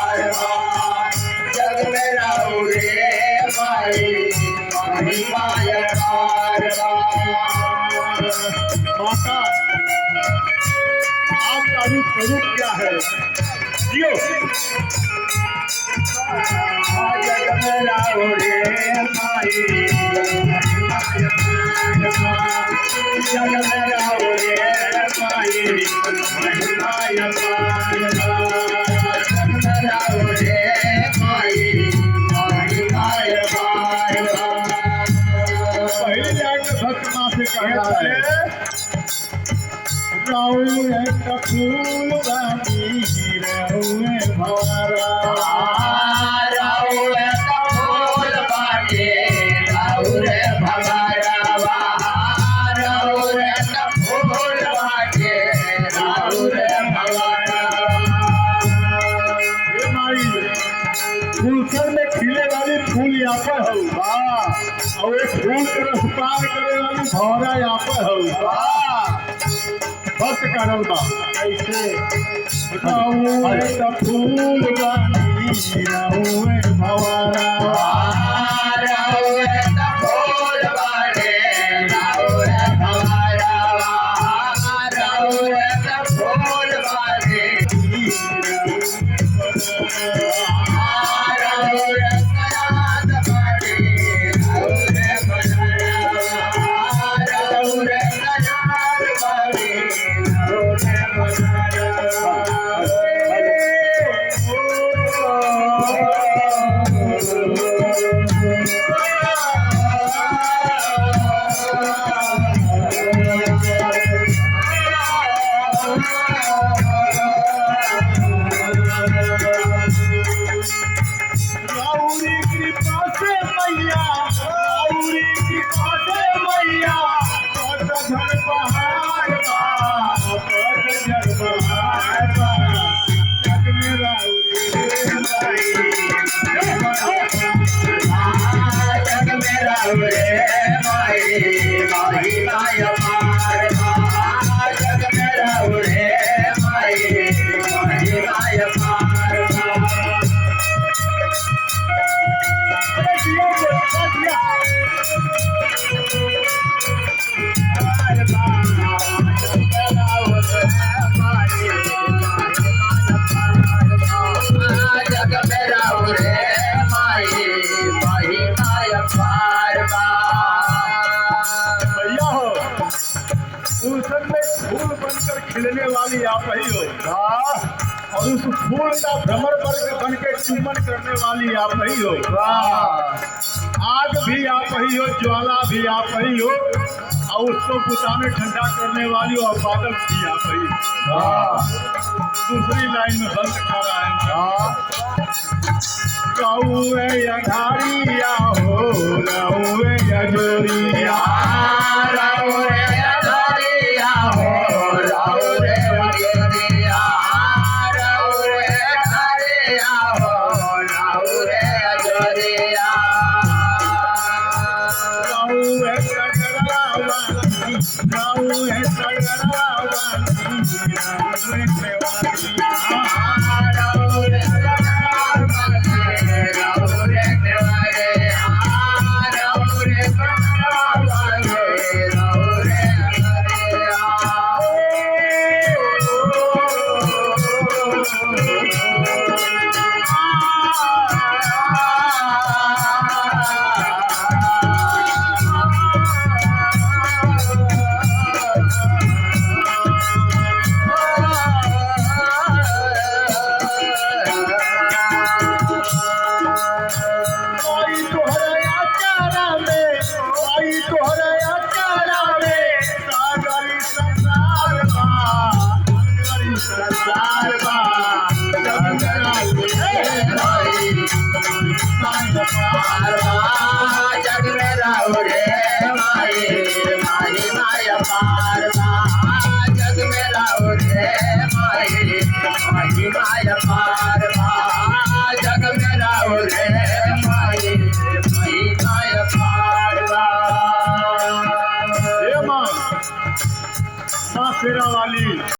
पारवा जग में राहु रे माई महिमा पारवा। माता आपका रूप स्वरूप क्या है? जियो जग में राहु रे माई महिमा पारवा जग में राहु रे माई महिमा पारवा जग में राहु रे माई महिमा पारवा। पहले जाके भक्त माँ से कहता है राहुल है फूल बानी राहुल भवरा राहुल फूल बाटे राहुल भवरवा राहुल फूल बाटे राहुल भवरवा। फूलसर में खिले वाली फूल यहाँ पर हो और एक फूल के रस पार करे वाली भौरा यहाँ पर हो भक्त करल बा कैसे फूल बानी राहुल भवरा राहुल फूल बाटे राहुल भवरवा राहुल फूल बाटे फूल बनकर खिलने वाली आप ही हो और उस फूल का भ्रमर वर्ग बन के चुम्बन करने वाली आप ही हो। आग भी आप ही हो ज्वाला भी आप ही हो और उसको बुताने ठंडा करने वाली और बादल भी आप ही हो। दूसरी लाइन में बंद कर रहा है कौए अधारिया हो रहुए अजोरिया